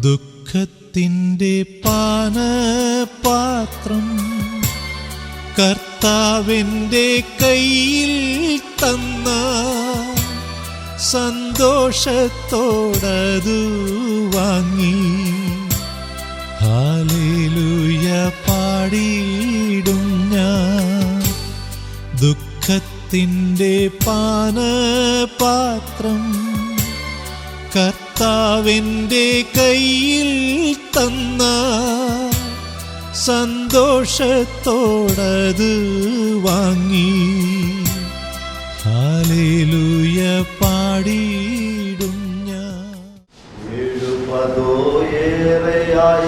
ദുഃഖത്തിൻ്റെ പാനപാത്രം കർത്താവിൻ്റെ കയ്യിൽ തന്ന സന്തോഷത്തോടതു വാങ്ങി ഹല്ലേലൂയ പാടിയിടും ഞാൻ. ദുഃഖത്തിൻ്റെ പാനപാത്രം കർത്താവിൻ്റെ കയ്യിൽ തന്ന സന്തോഷത്തോടത് വാങ്ങി ഹല്ലേലൂയ പാടിയിടും ഞാൻ. 70 ഏറെയായാലെൺപതു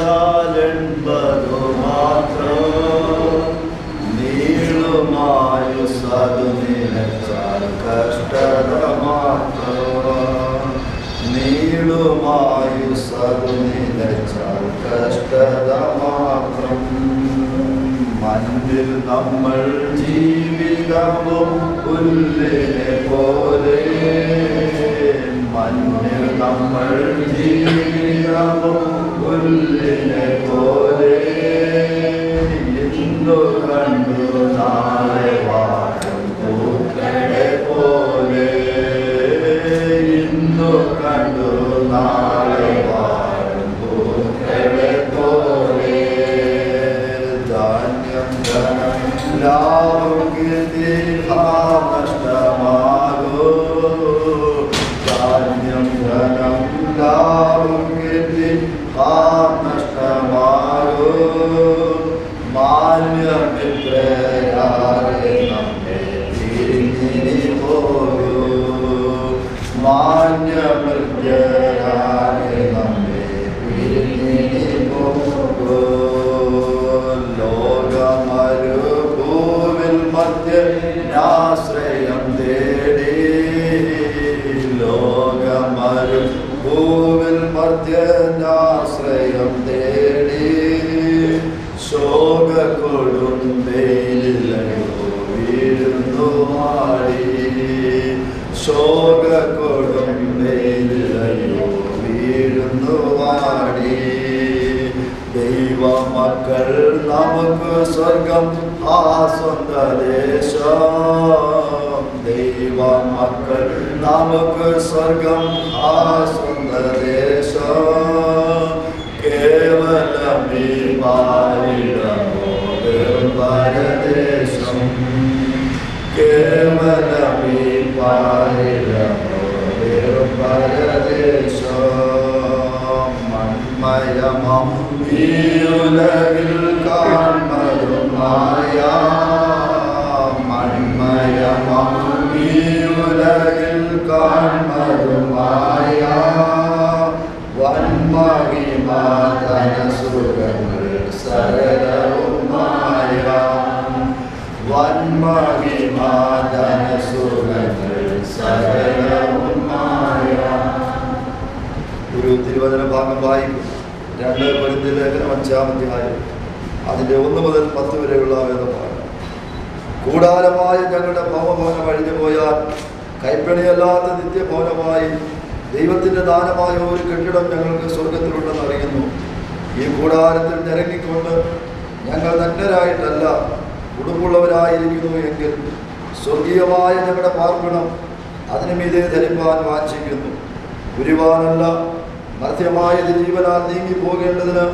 മാത്രം നീളുമായുസ്സതു നിലച്ചാൽ കഷ്ടത മാത്രം. നീളുമായുസ്സതു നിലച്ചാൽ കഷ്ടത മാത്രം. മണ്ണിൽ നമ്മൾ ജീവിതവും പുല്ലിനെ പോലെ. മണ്ണിൽ നമ്മൾ ജീവിതവും പുല്ലിനെ പോലെ. ഇന്നു കണ്ടു നാളെ വാഴും പൂക്കളെ പോലെ. ഇന്നു കണ്ടു നാളെ വാഴും പൂക്കളെ പോലെ. ധാന്യം ധനം ലാഭം കീർത്തി നഷ്ടമാകൂ. ധാന്യം ധനം ലാഭം കീർത്തി നഷ്ടമാകൂ. മാന്യമിത്രയാരെ നമ്മെ തിരിഞ്ഞിനി പോകൂ. മാന്യമൃത്യരാരെ നമ്മെ തിരിഞ്ഞിനി പോകൂ. ലോകമരുഭൂവിൽ മധ്യനാശ്രയം തേടി. ലോകമരുഭൂവിൽ മധ്യനാശ്രയം തേടി. ശോക കൊടുമ്പയിലയോ വീഴുന്നു മാടി. ശോക കൊടുമ്പയിലയോ വീഴുന്നു മാടി. ദൈവമക്കൾ നമുക്ക് സ്വർഗം ആ സ്വന്ത ദേശം. ദൈവമക്കൾ നമുക്ക് സ്വർഗം ആ സ്വന്ത ദേശം. കേവലമീ പാരിടമോ പരദേശം. കേവലമീ പാരിടമോ പരദേശം. മൺമയമം ഈ ഉലകിൽ കാൺമതും മായ. മൺമയമം ഈ ഉലകിൽ കാൺമതും മായ. വന്മഹിമാതനസുഖങ്ങൾ സകലവും മായ. വന്മഹിമാതനസുഖങ്ങൾ സകലവും മായ. ഒരു തിരുവചന ഭാഗം വായിക്കും. 2 കൊരിന്ത്യർ ലേഖനം 5-ാം അധ്യായം അതിൻ്റെ 1 മുതൽ 10 വരെയുള്ള വേദഭാഗം. കൂടാരമായ ഞങ്ങളുടെ ഭൗമഭവനം അഴിഞ്ഞു പോയാൽ കൈപ്പണിയല്ലാത്ത നിത്യഭവനമായി ദൈവത്തിൻ്റെ ദാനമായ ഒരു കെട്ടിടം ഞങ്ങൾക്ക് സ്വർഗത്തിലുണ്ടെന്ന് അറിയുന്നു. ഈ കൂടാരത്തിൽ നിരങ്ങിക്കൊണ്ട് ഞങ്ങൾ നഗ്നരായിട്ടല്ല ഉടുപ്പുള്ളവരായിരിക്കുന്നു എങ്കിൽ സ്വർഗീയമായ ഞങ്ങളുടെ പാർപ്പിടം അതിനു മീതെ ധരിപ്പാൻ വാഞ്ചിക്കുന്നു. ഉരുവാനല്ല മർത്യമായ ജീവനാൽ നീങ്ങിപ്പോകേണ്ടതിന്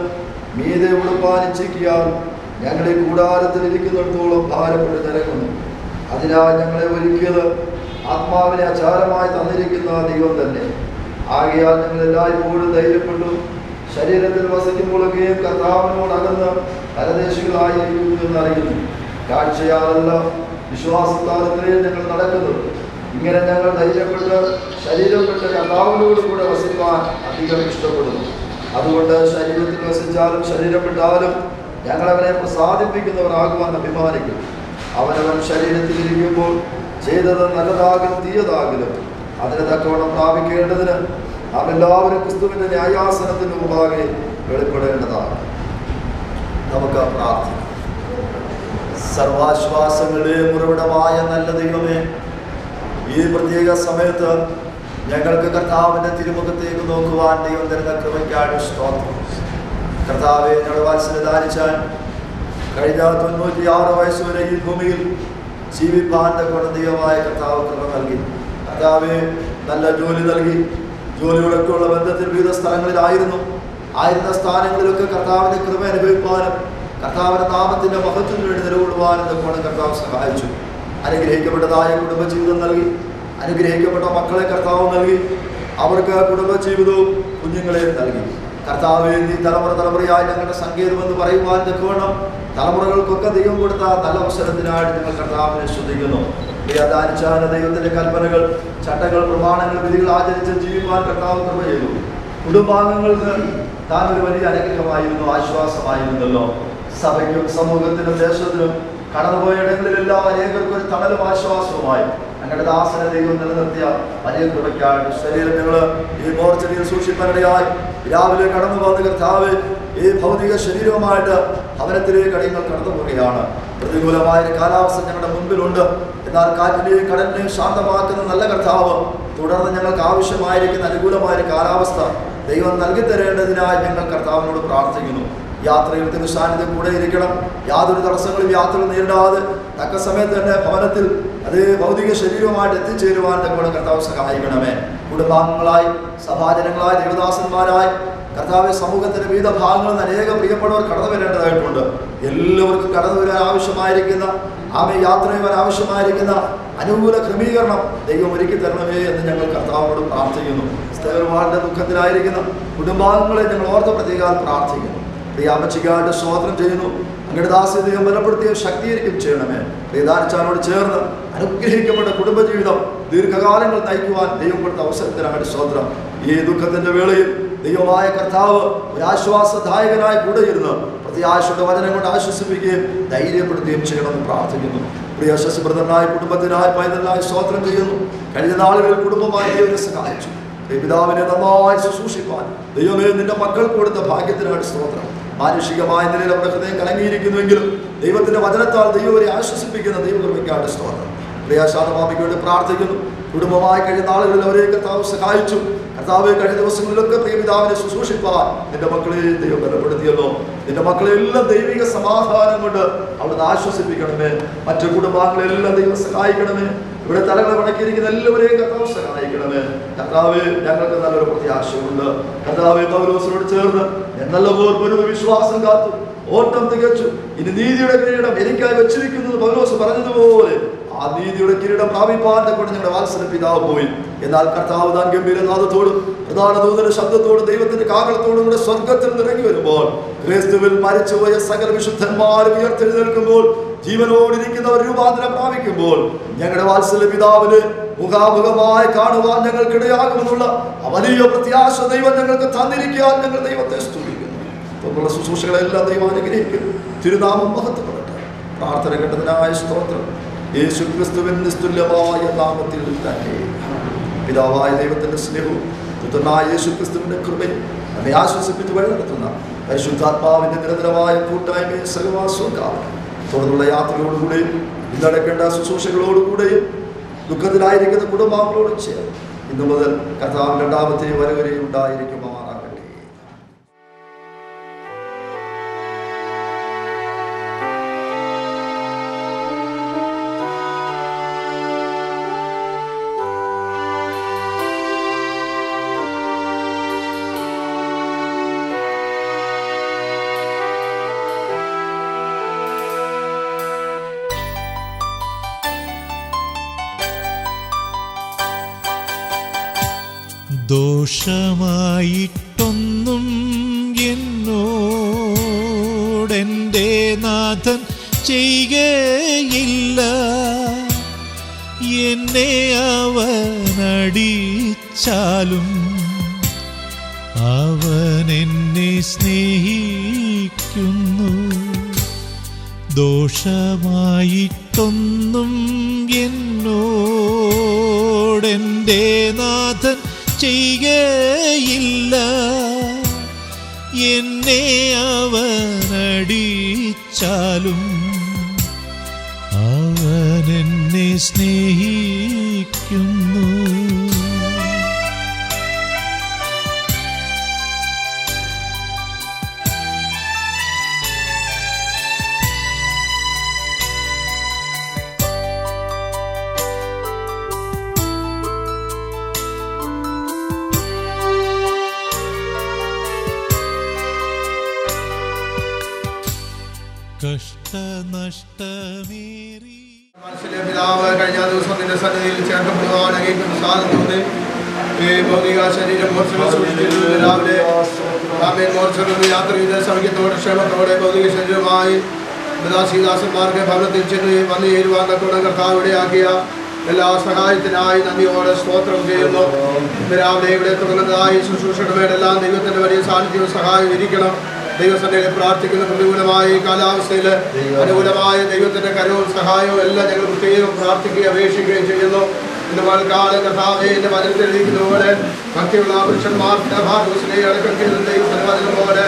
മീതെ ഉടുപ്പാൻ ഇച്ഛിക്കിയാൽ ഞങ്ങളെ കൂടാരത്തിൽ ഇരിക്കുന്നിടത്തോളം ഭാരപ്പെട്ട് നിരങ്ങുന്നു. അതിനാൽ ഞങ്ങളെ ഒരുക്കിയത് ആത്മാവിനെ അചാരമായി തന്നിരിക്കുന്ന ദൈവം തന്നെ. ആകയാൽ ഞങ്ങൾ എല്ലായ്പ്പോഴും ധൈര്യപ്പെട്ടു ശരീരത്തിൽ വസിക്കുമ്പോഴൊക്കെയും കർത്താവിനോട് അകന്ന് പരദേശികളായിരിക്കുന്നു എന്നറിയുന്നു. കാഴ്ചയാലല്ല വിശ്വാസത്താലത്രേ ഞങ്ങൾ നടക്കുന്നത്. ഇങ്ങനെ ഞങ്ങൾ ധൈര്യപ്പെട്ട് ശരീരം വിട്ട് കർത്താവിനോട് കൂടെ വസിക്കാൻ അധികം ഇഷ്ടപ്പെടുന്നു. അതുകൊണ്ട് ശരീരത്തിൽ വസിച്ചാലും ശരീരം വിട്ടാലും ഞങ്ങളവനെ പ്രസാദിപ്പിക്കുന്നവരാകുവാൻ അഭിമാനിക്കും. അവനവൻ ശരീരത്തിലിരിക്കുമ്പോൾ ചെയ്തത് നല്ലതാകലും തീയതാകലും അതിന് തക്കവണ്ണം പ്രാപിക്കേണ്ടതിന് നാം എല്ലാവരും ക്രിസ്തുവിൻ്റെ ന്യായാസനത്തിന് മുമ്പാകെ വെളിപ്പെടേണ്ടതാണ്. നമുക്ക് പ്രാർത്ഥിക്കാം. സർവാശ്വാസങ്ങളുടെ ഉറവിടമായ നല്ല ദൈവമേ, ഈ പ്രത്യേക സമയത്ത് ഞങ്ങൾക്ക് കർത്താവിന്റെ തിരുമുഖത്തേക്ക് നോക്കുവാൻ ദൈവം തരുന്ന കൃപയ്ക്കായിട്ട് സ്തോത്രം. കർത്താവെ, ഞങ്ങളുടെ വാത്സല്യം ദാനിച്ചാൽ കഴിഞ്ഞ 96 വയസ്സുവരെ ഈ ഭൂമിയിൽ ജീവിപ്പാൻ കൊണ്ട് ദൈവമായ കർത്താവ് കൃപ നൽകി. കർത്താവെ, നല്ല ജോലി നൽകി. ജോലിയോടൊക്കെയുള്ള ബന്ധത്തിൽ വിവിധ സ്ഥലങ്ങളിലായിരുന്ന സ്ഥാനങ്ങളിലൊക്കെ കർത്താവിന്റെ കൃപ അനുഭവിപ്പാനും കർത്താവിന്റെ നാമത്തിന്റെ മഹത്വത്തിന് വേണ്ടി നിലകൊള്ളുവാനും കൊണ്ട് കർത്താവ് സഹായിച്ചു. അനുഗ്രഹിക്കപ്പെട്ടതായ കുടുംബജീവിതം നൽകി. അനുഗ്രഹിക്കപ്പെട്ട മക്കളെ കർത്താവ് നൽകി. അവർക്ക് കുടുംബജീവിതവും കുഞ്ഞുങ്ങളെയും നൽകി. കർത്താവെ, നീ തലമുറയായി ഞങ്ങളുടെ സങ്കേതമെന്ന് പറയുവാൻ തക്കവണ്ണം തലമുറകൾക്കൊക്കെ ദൈവം കൊടുത്ത നല്ല അവസരത്തിനായിട്ട് ഞങ്ങൾ കർത്താവിനെ ശ്രദ്ധിക്കുന്നു. ദാനിച്ചാൽ ദൈവത്തിന്റെ കൽപ്പനകൾ, ചട്ടങ്ങൾ, പ്രമാണങ്ങൾ, വിധികൾ ആചരിച്ച് ജീവിക്കാൻ കർത്താവ് കൃപ ചെയ്തു. കുടുംബാംഗങ്ങൾക്ക് താൻ ഒരു വലിയ അനുഗ്രഹമായിരുന്നു, ആശ്വാസമായിരുന്നല്ലോ. സഭയ്ക്കും സമൂഹത്തിനും ദേശത്തിനും കടന്നുപോയ ഇടങ്ങളിലെല്ലാം അനേകർക്ക് ഒരു തണലും ആശ്വാസവുമായി ഞങ്ങളുടെ ദാസനെ ദൈവം നിലനിർത്തിയ വലിയ കൃപയ്ക്കായിട്ട് ശരീരം ഞങ്ങൾ ഈ മോർച്ചറിയിൽ സൂക്ഷിക്കാനിടയായി രാവിലെ കടന്നു വന്ന കർത്താവ് ഈ ഭൗതിക ശരീരവുമായിട്ട് ഭവനത്തിലേക്ക് അടിയങ്ങൾ കടന്നു പോവുകയാണ്. പ്രതികൂലമായ ഒരു കാലാവസ്ഥ ഞങ്ങളുടെ മുൻപിലുണ്ട്. എന്നാൽ കാറ്റിനെയും കടലിനെയും ശാന്തമാക്കുന്ന നല്ല കർത്താവ് തുടർന്ന് ഞങ്ങൾക്ക് ആവശ്യമായിരിക്കുന്ന അനുകൂലമായ കാലാവസ്ഥ ദൈവം നൽകി തരേണ്ടതിനായി ഞങ്ങൾ കർത്താവിനോട് പ്രാർത്ഥിക്കുന്നു. യാത്രയിൽ തന്നെ സാന്നിധ്യം കൂടെ ഇരിക്കണം. യാതൊരു തടസ്സങ്ങളും യാത്രകൾ നേരിടാതെ തക്ക സമയത്ത് തന്നെ ഭവനത്തിൽ അതേ ഭൗതിക ശരീരവുമായിട്ട് എത്തിച്ചേരുവാൻ തക്കോടെ കർത്താവ് സഹായിക്കണമേ. കുടുംബാംഗങ്ങളായി, സഭാജനങ്ങളായി, ദേവദാസന്മാരായി കർത്താവ് സമൂഹത്തിന്റെ വിവിധ ഭാഗങ്ങളിൽ നിന്ന് അനേകം പ്രിയപ്പെട്ടവർ കടന്നു വരേണ്ടതായിട്ടുണ്ട്. എല്ലാവർക്കും കടന്നു വരാൻ ആവശ്യമായിരിക്കുന്ന യാത്ര ചെയ്യുവാൻ ആവശ്യമായിരിക്കുന്ന അനുകൂല ക്രമീകരണം ദൈവം ഒരുക്കി തരണമേ എന്ന് ഞങ്ങൾ കർത്താവിനോട് പ്രാർത്ഥിക്കുന്നു. സ്തേഹവാന്റെ ദുഃഖത്തിലായിരിക്കുന്ന കുടുംബാംഗങ്ങളെ ഞങ്ങൾ ഓർത്ത് പ്രത്യേകം പ്രാർത്ഥിക്കുന്നു. പ്രിയാമച്ചിക്കായിട്ട് സ്തോത്രം ചെയ്യുന്നു. അങ്ങയുടെ ദാസ്യ ദൈവം ബലപ്പെടുത്തിയ ശക്തീകരിക്കും ചെയ്യണമേ. പ്രിയദാനിച്ചാനോട് ചേർന്ന് അനുഗ്രഹിക്കപ്പെട്ട കുടുംബജീവിതം ദീർഘകാലങ്ങൾ നയിക്കുവാൻ ദൈവം കൊടുത്ത അവസരത്തിനായിട്ട് സ്തോത്രം. ഈ ദുഃഖത്തിന്റെ വേളയിൽ ദൈവമായ കർത്താവ് ഒരു ആശ്വാസദായകനായി കൂടെ ഇരുന്ന് പ്രത്യാശയുടെ വചനം കൊണ്ട് ആശ്വസിപ്പിക്കുകയും ധൈര്യപ്പെടുത്തുകയും ചെയ്യണമെന്ന് പ്രാർത്ഥിക്കുന്നു. പ്രിയ ശശിബ്രതനായി കുടുംബത്തിനായി പൈതലായി സ്തോത്രം ചെയ്യുന്നു. കഴിഞ്ഞ നാളുകളിൽ കുടുംബമായി ദൈവത്തെ സഹായിച്ചു. പിതാവിനെ നന്നായി ശുശ്രൂഷിപ്പാൻ ദൈവമേ നിന്റെ മക്കൾക്ക് കൊടുത്ത ഭാഗ്യത്തിനായിട്ട് സ്തോത്രം. മാനുഷികമായ നിലയിൽ അവരുടെ ഹൃദയം കലങ്ങിയിരിക്കുന്നുവെങ്കിലും ദൈവത്തിന്റെ വചനത്താൽ ദൈവവരെ ആശ്വസിപ്പിക്കുന്ന ദൈവകൃപയ്ക്കായിട്ട് സ്തോത്രം. പ്രിയാശാന്തമാമിക്ക് വേണ്ടി പ്രാർത്ഥിക്കുന്നു. കുടുംബമായി കഴിഞ്ഞ നാളുകളിൽ അവരെ കർത്താവ് സഹായിച്ചു. കർത്താവ് കഴിഞ്ഞ ദിവസങ്ങളിലൊക്കെ പ്രിയപിതാവിനെ ശുശ്രൂഷിപ്പാൻ നിന്റെ മക്കളെ ദൈവം ബലപ്പെടുത്തിയല്ലോ. നിന്റെ മക്കളെ എല്ലാം ദൈവിക സമാധാനം കൊണ്ട് അവിടുന്ന് ആശ്വസിപ്പിക്കണമേ. മറ്റു കുടുംബാംഗങ്ങളെല്ലാം ദൈവം സഹായിക്കണമേ. ഇവിടെ തലകളെ വണക്കിയിരിക്കുന്ന എല്ലാവരെയും കർത്താവ് സഹായിക്കണമേ. കർത്താവ് ഞങ്ങൾക്ക് നല്ലൊരു പ്രത്യാശയുണ്ട്. കർത്താവ് പൗലോസിനോട് ചേർന്ന് നല്ലപോലെ വിശ്വാസം കാത്തു ഓട്ടം തികച്ചു. ഇനി നീതിയുടെ കിരീടം എനിക്കായി വെച്ചിരിക്കുന്നത് പൗലോസ് പറഞ്ഞതുപോലെ ആ നീതിയുടെ കിരീടം പ്രാപിപ്പാൻ കൊണ്ട് ഞങ്ങളുടെ വാത്സല്യ പിതാവ് പോയി. എന്നാൽ കർത്താവ് താൻ ഗംഭീരനാദത്തോടും പ്രധാന ദൂതന്റെ ശബ്ദത്തോടും ദൈവത്തിന്റെ കാഹളത്തോടും കൂടെ സ്വർഗത്തിൽ നിറങ്ങി വരുമ്പോൾ ക്രിസ്തുവിൽ മരിച്ചുപോയ സകല വിശുദ്ധന്മാരും ഉയർത്തെഴുന്നേൽക്കുമ്പോൾ ജീവനോടിരിക്കുന്നവർ രൂപാന്തരം പ്രാപിക്കുമ്പോൾ ഞങ്ങളുടെ വാത്സല്യ പിതാവിന് മുഖാമുഖമായി കാണുവാൻ ഞങ്ങൾക്കിടയാകുമെന്നുള്ള വലിയ പ്രത്യാശ ദൈവം ഞങ്ങൾക്ക് തന്നിരിക്കാൻ ഞങ്ങൾ ദൈവത്തെ സ്തുതിക്കുന്നു. തുടർന്നുള്ള ശുശ്രൂഷകളെല്ലാം ദൈവം അനുഗ്രഹിക്കുന്നു. തിരുനാമം മഹത്വപ്പെടട്ടെ. പ്രാർത്ഥന കേട്ടതിനായ സ്തോത്രം. യേശു ക്രിസ്തുവിൻ നിസ്തുല്യമായ നാമത്തിൽ തന്നെ പിതാവായ ദൈവത്തിന്റെ സ്നേഹവും പുത്രനായ യേശു ക്രിസ്തുവിന്റെ കൃപയും നമ്മെ ആശ്വസിപ്പിച്ച് വഴി നടത്തുന്ന പരിശുദ്ധാത്മാവിന്റെ നിരന്തരമായ കൂട്ടായ്മയും സഹവാസവും കാണും. തുടർന്നുള്ള യാത്രയോടുകൂടെയും ഇന്നടക്കേണ്ട ശുശ്രൂഷകളോടുകൂടെയും ദുഃഖത്തിലായിരിക്കുന്ന കുടുംബാംഗങ്ങളോടും ചേർന്ന് ഇന്നു മുതൽ കർത്താവിന്റെ രണ്ടാമത്തെ വരവരെയും ഉണ്ടായിരിക്കുമാറാകട്ടെ. ദോഷമായിട്ടൊന്നും എന്നോടെൻ്റെ നാഥൻ ചെയ്യുകയില്ല. എന്നെ അവനടിച്ചാലും അവൻ എന്നെ സ്നേഹിക്കുന്നു. ദോഷമായിട്ടൊന്നും എന്നോടെൻ്റെ നാഥൻ ചെയ്യുകയില്ല. എന്നെ അവനടിച്ചാലും അവൻ എന്നെ സ്നേഹിക്കുന്നു. സന്നിധിയിൽ ചേർക്കപ്പെടുവാൻ അങ്ങേക്കും സാധനം തോന്നി. ഈ ഭൗതിക ശരീരം മോർച്ചകൾ സൂക്ഷിച്ചിരുന്നു. രാവിലെ ആമേൻ മോർച്ചകളിൽ യാത്ര ചെയ്ത് സൗഖ്യത്തോടെ ക്ഷേമത്തോടെ ഭൗതിക ശരീരമായി ദാസീദാസന്മാർക്ക് ഭവനത്തിൽ ചെന്ന് വന്നു ചേരുവാൻ തക്കോടെ കർത്താവിടെ ആക്കിയ എല്ലാ സഹായത്തിനായി നന്ദിയോടെ സ്തോത്രം ചെയ്യുന്നു. രാവിലെ ഇവിടെ തുടങ്ങുന്നതായി ശുശ്രൂഷയുടെ മേലെല്ലാം ദൈവത്തിൻ്റെ വലിയ സാന്നിധ്യവും സഹായം ഇരിക്കണം. ദൈവസന്നിധിയിൽ പ്രാർത്ഥിക്കുന്ന പ്രതികൂലമായ ഈ കാലാവസ്ഥയിൽ അനുകൂലമായ ദൈവത്തിൻ്റെ കരവും സഹായവും എല്ലാം ഞങ്ങൾ പ്രത്യേകം പ്രാർത്ഥിക്കുകയും അപേക്ഷിക്കുകയും ചെയ്യുന്നു. ഇന്ന് മഴക്കാലം കർത്താവേ എൻ്റെ വചനത്തിൽ എഴുതിയിരിക്കുന്ന പോലെ ഭക്തിയുള്ള പുരുഷന്മാരുടെ ഭാഗവസിനെ അടക്കം ചെയ്ത ദൈവത്തിൻ്റെ വചനം പോലെ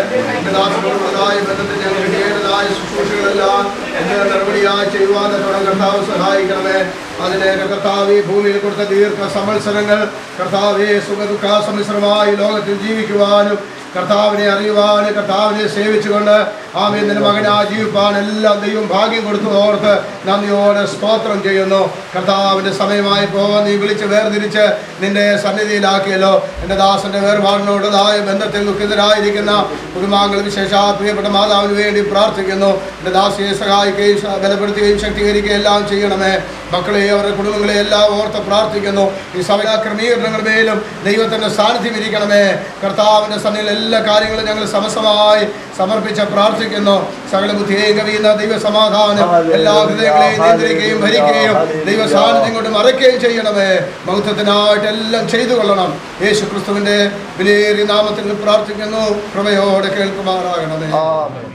ദാസനോടുള്ളതായ ബന്ധത്തിൽ ഞങ്ങൾ കിട്ടിയേണ്ടതായ ശുശ്രൂഷകളെല്ലാം എൻ്റെ നടപടിയായി ചെയ്യുവാൻ തുടങ്ങി കർത്താവ് സഹായിക്കണമേ. അതിനെ കർത്താവ് ഭൂമിയിൽ കൊടുത്ത ദീർഘ സംവത്സരങ്ങൾ കർത്താവെ സുഖദുഃഖ സമ്മിശ്രമായി ലോകത്തിൽ ജീവിക്കുവാനും കർത്താവിനെ അറിയുവാനും കർത്താവിനെ സേവിച്ചുകൊണ്ട് ആമേൻ നിന്റെ മകനാ ജീവിപ്പാൻ എല്ലാം ദൈവം ഭാഗ്യം കൊടുത്തു ഓർത്ത് നന്ദിയോടെ സ്തോത്രം ചെയ്യുന്നു. കർത്താവിൻ്റെ സമയമായി പോകാൻ നീ വിളിച്ച് വേർതിരിച്ച് നിന്റെ സന്നിധിയിലാക്കിയല്ലോ. എൻ്റെ ദാസന്റെ വേർപാടിനോടതായ ബന്ധത്തിൽ ദുഃഖിതരായിരിക്കുന്ന കുടുംബാംഗങ്ങൾ വിശേഷ പ്രിയപ്പെട്ട മാതാവിന് വേണ്ടി പ്രാർത്ഥിക്കുന്നു. എൻ്റെ ദാസിയെ സഹായിക്കുകയും ബലപ്പെടുത്തുകയും ശക്തീകരിക്കുകയും എല്ലാം ചെയ്യണമേ. മക്കളെ അവരുടെ കുടുംബങ്ങളെ എല്ലാം ഓർത്ത് പ്രാർത്ഥിക്കുന്നു. ഈ സഭ ക്രമീകരണങ്ങളുടെ മേലും ദൈവത്തിൻ്റെ സാന്നിധ്യം ഇരിക്കണമേ. കർത്താവിൻ്റെ സന്നിധിയിൽ എല്ലാ കാര്യങ്ങളും ഞങ്ങൾ സമസമായി സമർപ്പിച്ച് പ്രാർത്ഥിക്കുന്നു. സകല ബുദ്ധിയെയും കവിയുന്ന ദൈവസമാധാനം എല്ലാ ഹൃദയങ്ങളെയും നിയന്ത്രിക്കുകയും ഭരിക്കുകയും ദൈവ സാന്നിധ്യം കൊണ്ട് മറയ്ക്കുകയും ചെയ്യണമേ. മഹത്വത്തിനായിട്ട് എല്ലാം ചെയ്തു കൊള്ളണം. യേശു ക്രിസ്തുവിൻ്റെ വിലയേറിയ നാമത്തിൽ പ്രാർത്ഥിക്കുന്നു. കൃപയോടെ കേൾക്കുമാറാകണമേ. Amen.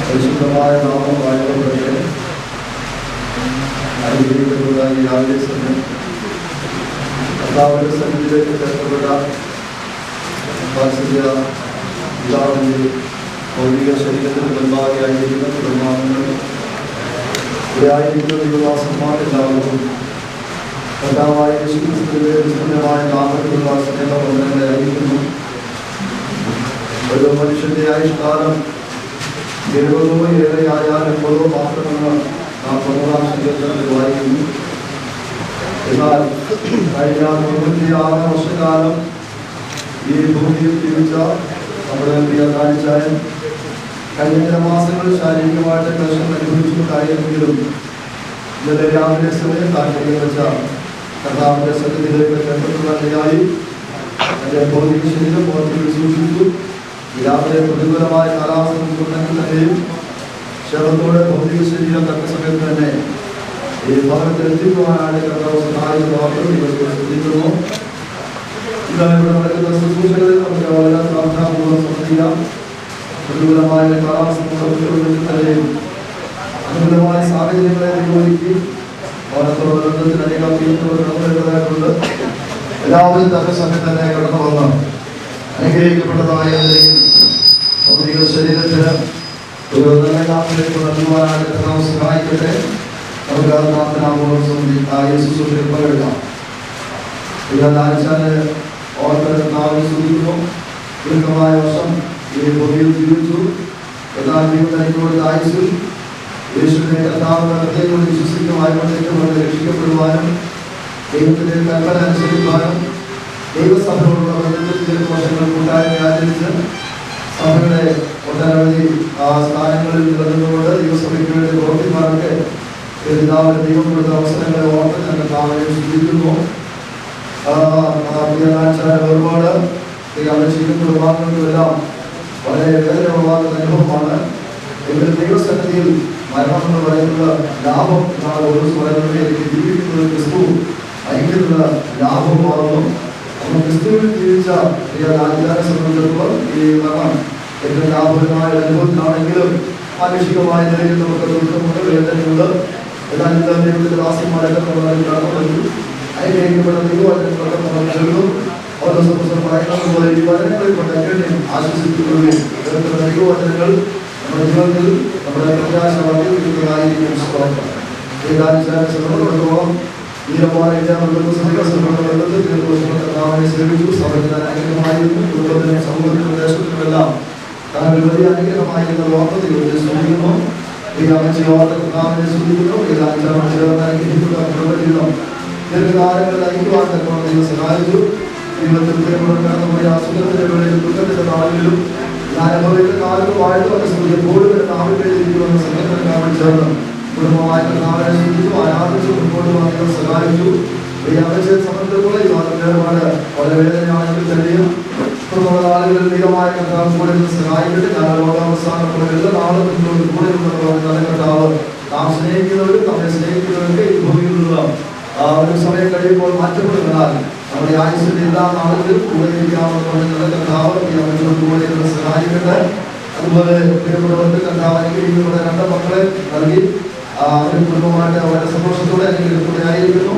പരിശുദ്ധമായ നാമം വാഴ്ത്തപ്പെടട്ടെ. അനുഗ്രഹിക്കപ്പെട്ട ഈ രാവിലെ സമയം കർത്താവിന്റെ സന്നിധിയിലേക്ക് ചേർക്കപ്പെട്ട വാത്സല്യ പിതാവിന്റെ ഭൗതിക ശരീരത്തിന് മുൻപാകെയായിരിക്കുന്ന കുടുംബാംഗങ്ങൾ ഇവിടെയായിരിക്കുന്ന ദൈവദാസന്മാരെല്ലാവർക്കും കർത്താവായ യേശുക്രിസ്തുവിന്റെ വിശുദ്ധമായ നാമത്തിലുള്ള സ്നേഹബന്ധങ്ങളെ അറിയിക്കുന്നു. ഒരു മനുഷ്യന്റെ ആയുഷ്കാലം 70 ഏറെയായാലും 80 മാത്രമെന്ന് നാം 90-ാം സങ്കീർത്തനത്തിൽ വായിക്കുന്നു. എന്നാൽ കഴിഞ്ഞ 96 വർഷക്കാലം ഈ ഭൂമിയിൽ ജീവിച്ച നമ്മുടെ പ്രിയ കാഴ്ചായൻ കഴിഞ്ഞ ചില മാസങ്ങളിൽ ശാരീരികമായിട്ട് ക്ലേശം അനുഭവിച്ചിട്ടുണ്ടായിരുന്നെങ്കിലും ഇന്നലെ രാവിലെ സമയം താല്പര്യം വെച്ച കർത്താവിന്റെ സന്നിധിയിലേക്ക് ചേർക്കുന്നതിനായി എൻ്റെ ഭൗതിക ശരീരം പുറത്തേക്ക് സൂക്ഷിച്ചു. രാവിലെ പ്രതികൂലമായ കാലാവസ്ഥ ഉണ്ടെങ്കിൽ തന്നെയും ക്ഷേമത്തോടെ ഭൗതിക ശരീരം തക്ക സമയത്ത് തന്നെ ഈ ഭവനത്തിൽ എത്തിക്കുവാനാണ് കർത്താവ് സഹായിക്കുന്നവർക്ക് നിങ്ങൾക്ക് ശ്രദ്ധിക്കുന്നു. ഇതാണ് ഇവിടെ നടക്കുന്ന ശുശ്രൂഷകളിൽ നമുക്ക് വളരെ പ്രാർത്ഥനാപൂർവ്വം സംബന്ധിക്കാം. പ്രതികൂലമായ കാലാവസ്ഥ തന്നെയും അനുകൂലമായ സാഹചര്യങ്ങളെ നിയോഗിക്കി ഭവനത്തോട് ബന്ധത്തിൽ അനേകം തീർച്ചയോട് കടന്നുവരുന്നതായിട്ടുണ്ട്. എല്ലാവരും തക്ക സമയത്ത് തന്നെ കടന്നു വന്ന് അനുഗ്രഹിക്കപ്പെട്ടതായ ഭൗതിക ശരീരത്തിന് ഒരു നല്ല നാമത്തിലേക്ക് നൽകുവാനായിട്ട് കർത്താവ് സഹായിക്കട്ടെ. നമുക്ക് അത് പ്രാർത്ഥനാപൂർവ്വം ശുശ്രൂഷയിൽ പങ്കെടുക്കാം. ഇതാച്ചാല് ഓർത്ത് കർത്താവിനെ സ്തുതിക്കുന്നു. ദീർഘമായ വർഷം ഈ ഭൂമിയിൽ ജീവിച്ചു. എന്നാൽ ദൈവത്തിനോട് ആയുസ്സിൽ യേശുവിനെ കർത്താവിന്റെ ഹൃദയത്തോട് വിശ്വസിക്കുവാനും രക്ഷിക്കപ്പെടുവാനും ദൈവത്തിന്റെ കൽപ്പന അനുസരിക്കുവാനും ദൈവസഭയോടുള്ള ബന്ധത്തിൽ വർഷങ്ങൾക്കുണ്ടായി ആചരിച്ച് സഭയുടെ ഒട്ടനവധി സ്ഥാനങ്ങളിൽ നിലനിന്നുകൊണ്ട് ദൈവസഭയ്ക്ക് വേണ്ടി പ്രവർത്തിക്കാനൊക്കെ പിതാവിന്റെ ദൈവം കൊടുത്ത അവസരങ്ങളെ ഓർത്ത് ഞങ്ങൾ താവനെ ശ്രദ്ധിക്കുന്നു. ഒരുപാട് അവിടെ ചെയ്യുന്ന കുടുംബാംഗങ്ങൾക്കെല്ലാം വളരെ വേദന ഉളവാക്കുന്ന അനുഭവമാണ്. എങ്കിലും ദൈവസന്നിധിയിൽ മരണം എന്ന് പറയുന്നത് ലാഭം എന്നാണ് ഓരോ പറയുന്നത്. എനിക്ക് ജീവിക്കുന്നത് ക്രിസ്തു ഐക്യത്തിലുള്ള ലാഭമാകുന്നു. നമ്മൾ ക്രിസ്തുവിൽ ജീവിച്ച രാജ്യത്തെ സംബന്ധിച്ചിടത്തോളം ഈ മരണം ഏറ്റവും ലാഭകരമായ അനുഭവത്തിലാണെങ്കിലും മാനുഷികമായ നിലയിൽ നമുക്ക് ദുഃഖമുണ്ട്, വേദനയുണ്ട്. എന്നാൽ ഇന്ന് ദൈവത്തിന്റെ ദാസന്മാരൊക്കെ നമ്മൾ കടന്നു വന്നു. അനുഗ്രഹിക്കപ്പെട്ട ദൈവവചനങ്ങളൊക്കെ നമ്മൾ ചൊല്ലും. ഓരോ ദിവസം പറയുന്നത് പോലെ ഈ വചനങ്ങളിൽ കൊണ്ടൊക്കെ ആശ്വസിപ്പിക്കുകയും ദൈവവചനങ്ങൾ നമ്മുടെ ജീവിതത്തിൽ നമ്മുടെ പ്രത്യാശ വർദ്ധിപ്പിക്കുന്നതായിരിക്കും. ഈ രാജ്യത്തെ സംബന്ധിച്ചിടത്തോളം ധീരമായിട്ട് സേവിച്ചു. സഭത്തിന് അനുഗ്രഹമായിരുന്നു. കുടുംബത്തിനും സമൂഹത്തിനും ദേശത്തിനുമെല്ലാം താങ്കൾ വലിയ അനുഗ്രഹമായിരുന്ന ഓർമ്മത്തിൽ ശ്രദ്ധിക്കുന്നു. ഈ അമ്മച്ചി ഓർത്ത കർത്താവിനെ ശ്രദ്ധിക്കുന്നു. ഈ രാജ്യം ചേർന്ന് അനുഗ്രഹിക്കുന്ന കുടുംബജീവിതം ദീർഘകാലങ്ങളിൽ നയിക്കുവാൻ തക്കവണ്ണം ദൈവം സഹായിച്ചു. ജീവിതത്തിൽ നമ്മുടെ അസുഖത്തിന്റെ വേളയിലും ദുഃഖത്തിന്റെ നാളുകളിലും ഞാൻ അനുഭവിക്കുന്ന കാലത്തുമായിട്ട് എപ്പോഴും നാവിലേക്കുമെന്ന സംഘടന ചേർന്ന് കുടുംബമായ കർത്താവിനെ ശ്രദ്ധിച്ചു, ആരാധിച്ചു, മുൻപോട്ട് വന്നതിനും സഹായിച്ചു. ഈ അമ്മച്ചയെ സംബന്ധിച്ചിടത്തോളം ഈ വേർപാട് വളരെ വേദനയാണെങ്കിൽ തന്നെയും തുടർന്നുള്ള ആളുകളിൽ ദൈവമായ കർത്താവ് കൂടെ നിന്ന് സഹായിക്കട്ടെ. ഞാൻ ലോകാവസാനം പോലെ എല്ലാ നാളും നിങ്ങളോട് കൂടെ നിന്നുള്ളതാണ് നല്ല കർത്താവ്. നാം സ്നേഹിക്കുന്നവരും നമ്മെ സ്നേഹിക്കുന്നവർക്ക് ഈ ഭൂമിയിലുള്ള ഒരു സമയം കഴിയുമ്പോൾ മാറ്റപ്പെടുന്നതിനാൽ നമ്മുടെ ആയുസ്സിന്റെ എല്ലാ നാളുകളിലും കൂടെ ഇരിക്കാമെന്ന് പറഞ്ഞ നല്ല കർത്താവ് ഈ അമ്മച്ചോട് കൂടെ നിന്ന് സഹായിക്കട്ടെ. അതുപോലെ പ്രിയപ്പെട്ടവർക്ക് കർത്താവ് അനുഗ്രഹിക്കുന്ന 2 മക്കളെ നൽകി അവരുടെ കുടുംബമായിട്ട് വളരെ സന്തോഷത്തോടെ അനുഗ്രഹത്തോടെ ആയിരിക്കുന്നു.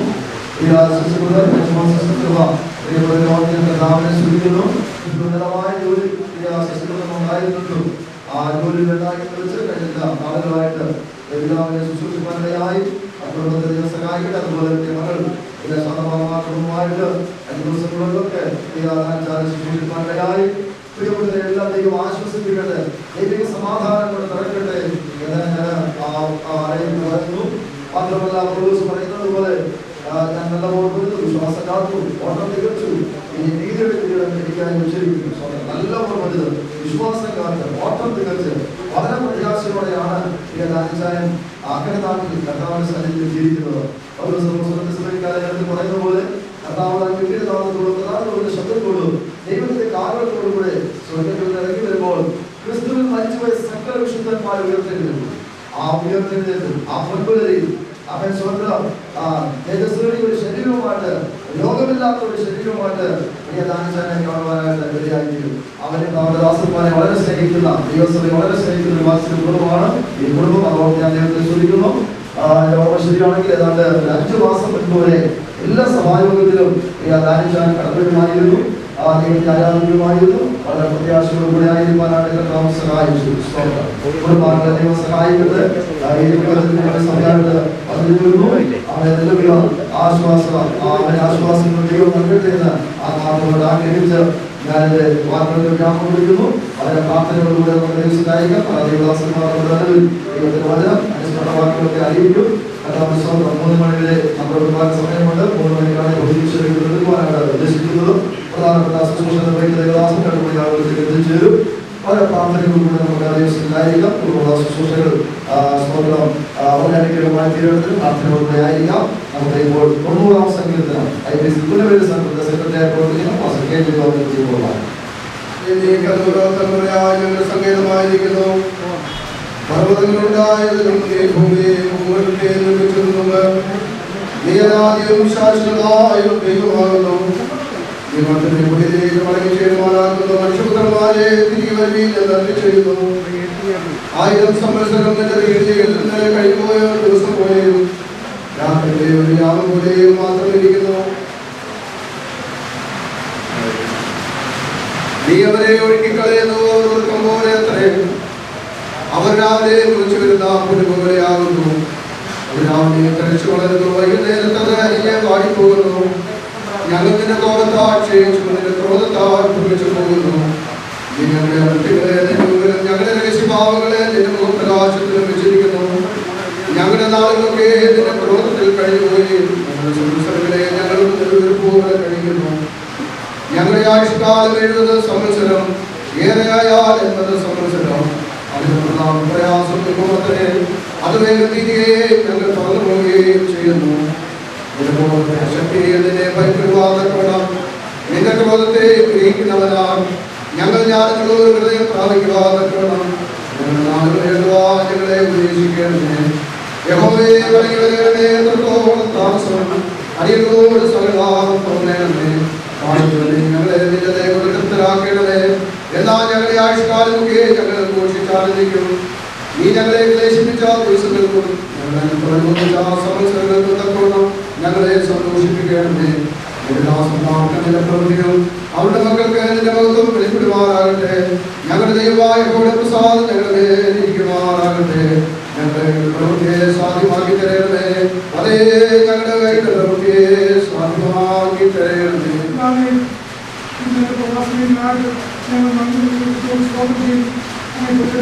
കർത്താവിനെ സ്തുതിക്കുന്നു. ഗുരുതരമായ ജോലി ഉണ്ടായിരുന്നു. ആ ജോലി വെച്ച് കഴിഞ്ഞ നാളുകളായിട്ട് എല്ലാവരെയും ശുശ്രൂഷിക്കാനായി കുടുംബത്തെ സഹായിക്കട്ടെ. അതുപോലെ മകൾ കുടുംബമായിട്ട് 5 ദിവസങ്ങളിലൊക്കെ ശുശ്രൂഷിക്കാനായി പ്രിയപ്പെട്ട എല്ലാ ദൈവം ആശ്വസിപ്പിക്കട്ടെ, ദൈവിക സമാധാനം കൊണ്ട് നിറയ്ക്കട്ടെ എന്ന് ഞാൻ പറയുന്നു. മാത്രമല്ല പൗലോസ് പറയുന്നത് പോലെ ഞാൻ നല്ല ഓർമ്മ വിശ്വാസം കാത്തു, ഓട്ടം തികച്ചു, ഇനി നീതിയുടെ കിരീടം എനിക്കായി ഉച്ചരിക്കുന്നു. നല്ല ഓർമ്മ വിശ്വാസം കാത്ത് ഓട്ടം തികച്ച് വളരെ പ്രത്യാശയോടെയാണ് രാജായൻ അക്കരെ നാട്ടിൽ കർത്താവിന്റെ സന്നിധിയിൽ ജീവിക്കുന്നത്. പറയുന്ന പോലെ കർത്താവ് കിട്ടിയതാണെന്നുള്ള ശബ്ദത്തോടും ദൈവത്തിന്റെ കാരണത്തോടും കൂടെ സ്വർഗ്ഗത്തിൽ ഇറങ്ങി വരുമ്പോൾ ക്രിസ്തുവിൽ മരിച്ചുപോയ സകല വിശുദ്ധന്മാരെ ഉയർത്തെഴുന്നേൽക്കും. ആ ഉയർത്തെഴുന്നേൽക്കും ആ പൊൻപുലരിൽ അവൻ സ്വന്തം തേജസ്സുകളുടെ ഒരു ശരീരവുമായിട്ട്, രോഗമില്ലാത്ത ഒരു ശരീരവുമായിട്ട് ദാനിച്ചാനെ കാണുവാനായിട്ട് ഇടയായിത്തീരും. അവനെ നമ്മുടെ ദാസന്മാരെ വളരെ സ്നേഹിക്കുന്ന, ദൈവസഭയെ വളരെ സ്നേഹിക്കുന്ന ഒരു വാത്സല്യ കുടുംബമാണ് ഈ കുടുംബം. അതുകൊണ്ട് ഞാൻ ദൈവത്തെ ശ്രദ്ധിക്കുന്നു. ശരിയാണെങ്കിൽ ഏതാണ്ട് 5 മാസം മുൻപ് വരെ എല്ലാ സഭായോഗത്തിലും ദാനിച്ചാൻ കടന്നുമായിരുന്നു, ദൈവത്തെ ആരാധിക്കുമായിരുന്നു. വളരെ പ്രത്യാശയോടുകൂടി ആയിരിക്കാനായിട്ട് കർത്താവ് സഹായിച്ചു. കുടുംബാംഗങ്ങളെ ദൈവം സഹായിക്കട്ടെ. സമയമായിട്ട് ആശ്വാസം ദൈവം നൽകട്ടെ എന്ന് ആത്മാക്കളോട് ആഗ്രഹിച്ച് ഞാനെന്റെ വാക്കുകളുടെ വ്യാപനം കൊടുക്കുന്നു. വളരെ പ്രാർത്ഥനയോടുകൂടെ നമുക്ക് ദൈവം സഹായിക്കാം. ദൈവത്തിന്റെ വചനം അനുസ്മരണ വാക്കുകളൊക്കെ അറിയിക്കും. 3 മണി വരെ നമ്മുടെ ഒരുപാട് സമയമുണ്ട്. 3 മണിക്കാണ് എടുക്കുവാനായിട്ട് ഉദ്ദേശിക്കുന്നത്. പ്രധാനപ്പെട്ട ശുശ്രൂഷ ദേവദാസൻ കൂടി ആളുകളിലേക്ക് എത്തിച്ചേരും. വളരെ പ്രാർത്ഥനയോടുകൂടി നമുക്ക് ദൈവത്തിലായിരിക്കാം. ശുശ്രൂഷകൾ ഓർഗാനികമായി തീരുന്നതിന് പ്രാർത്ഥനയോടുകൂടി ആയിരിക്കാം. നമുക്ക് ഇപ്പോൾ 90-ാം സങ്കീർത്തനം സെക്രട്ടറി സംഗീതമായിരിക്കുന്നു. പർവ്വതങ്ങളുണ്ടായതിലും ഭൂമിയെ നിർമ്മിച്ചിരുന്നു. നീ അനാദിയും ശാശ്വതമായും ദൈവമാകുന്നു. നീ മറ്റൊരു മുകളിലേക്ക് മടങ്ങി ചേരുവാനാകുന്നു. മനുഷ്യപുത്രന്മാരെ തിരികെ വരുവിൻ എന്ന് അരുളിച്ചെയ്യുന്നു. 1000 സംവത്സരം നിന്റെ വീഴ്ചയിൽ നിന്ന് കഴിഞ്ഞുപോയ ഒരു ദിവസം പോലെയും രാത്രിയിലെ ഒരു യാമം പോലെയും മാത്രം ഇരിക്കുന്നു. നീ അവരെ ഒഴുക്കിക്കളയുന്നു. അവർ ഒതുക്കം പോലെ അത്രയും അവർ രാവിലെ കുറിച്ച് വരുന്ന പുല്ല് പോലെയാകുന്നു. അവർ രാവിലെ കഴിച്ചു വളരുന്നു. വൈകുന്നേരത്ത് അത് അരികെ പാടിപ്പോകുന്നു. ഞങ്ങൾ നിന്റെ കോപത്താൽ ക്ഷയിച്ചു, നിന്റെ ക്രോധത്താൽ കുറിച്ചു പോകുന്നു. നീ ഞങ്ങളുടെ വൃത്തികളെ നിന്റെ മുമ്പിലും ഞങ്ങളുടെ രഹസ്യഭാവങ്ങളെ നിന്റെ മുഖപ്രകാശത്തിലും വെച്ചിരിക്കുന്നു. ഞങ്ങളുടെ നാളുകളൊക്കെ നിന്റെ ക്രോധത്തിൽ കഴിഞ്ഞുപോയി. ഞങ്ങളുടെ സംവത്സരങ്ങളെ ഞങ്ങളും പോലെ കഴിയുന്നു. ഞങ്ങളുടെ ആയുഷ്കാലം 70 സംവത്സരം, ഏറെയായാൽ 80 സംവത്സരം. അതിനുള്ള പ്രയാസം കുടുംബത്തിനെ അത് വേഗം നീതിയെ ഞങ്ങൾ തുറന്നു പോവുകയും ചെയ്യുന്നു. ശക്തിയെ നിന്നെ ഭയപ്പെടുവാതക്കണം. നിന്റെ ക്രോധത്തെ ഗ്രഹിക്കുന്നവനാണ് ഞങ്ങൾ. ഞാനുള്ളൊരു ഹൃദയം പ്രാപിക്കുവാതക്കണം. ഞങ്ങളുടെ നാളുകൾ എഴുതുവാൻ ഞങ്ങളെ ഉപദേശിക്കണമേ. യഹോവേ വഴങ്ങി വരേണമേ. എത്രത്തോളം താമസം അടിയങ്ങളോട് സകലഭാവം തോന്നണമേ. ഞങ്ങളെ നിന്റെ ദയകൊണ്ട് തൃപ്തരാക്കണമേ. എന്നാൽ ഞങ്ങളുടെ ആയുഷ്കാലമൊക്കെ ഞങ്ങൾ ഘോഷിച്ചാലിരിക്കും. നീ ഞങ്ങളെ ക്ലേശിപ്പിച്ച ദിവസങ്ങൾക്കും സംവത്സരങ്ങൾക്കും തക്കോണം ഞങ്ങളെ സന്തോഷിപ്പിക്കണമേ. പ്രവൃത്തികളും അവരുടെ മക്കൾക്ക് നിന്റെ മഹത്വം വെളിപ്പെടുമാറാകട്ടെ. ഞങ്ങളുടെ ദൈവമായ യഹോവയുടെ പ്രസാദം ഞങ്ങളുടെ ഇരിക്കുമാറാകട്ടെ. ഞങ്ങളുടെ പ്രവൃത്തിയെ സാധ്യമാക്കി തരണമേ. അതേ ഞങ്ങളുടെ കൈകളുടെ പ്രവൃത്തിയെ സാധ്യമാക്കി തരണമേ. Thank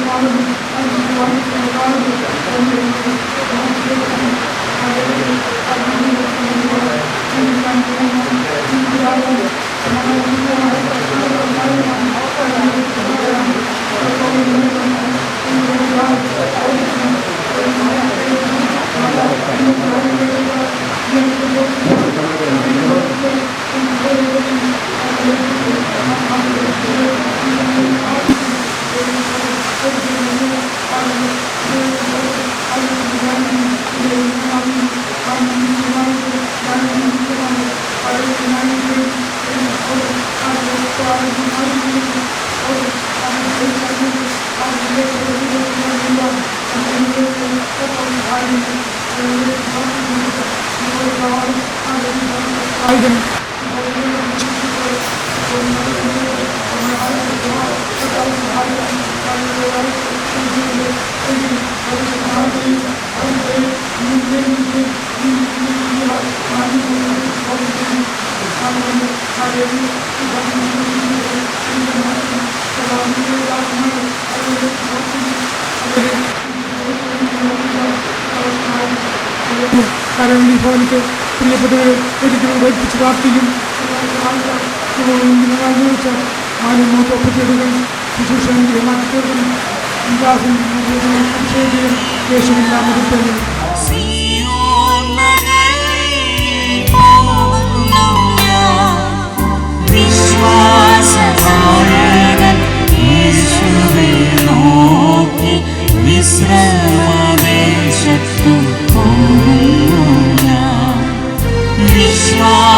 you. കാരണം ഭവനിക്ക് പ്രിയപ്പെട്ടവരെ ഒരിക്കലും വൈപ്പിച്ച് പ്രാർത്ഥിക്കും. ചോദിച്ച മാന്യമോട്ടൊപ്പത്തിയെടുക്കാൻ ശുശ്രൂഷയെ മാറ്റിത്തീർക്കണം. യേശുവിൻ നാമത്തിൽ തന്നെ. വിശ്രമദേശത്തു പോകുന്നു ഞാൻ. വിശ്വാസ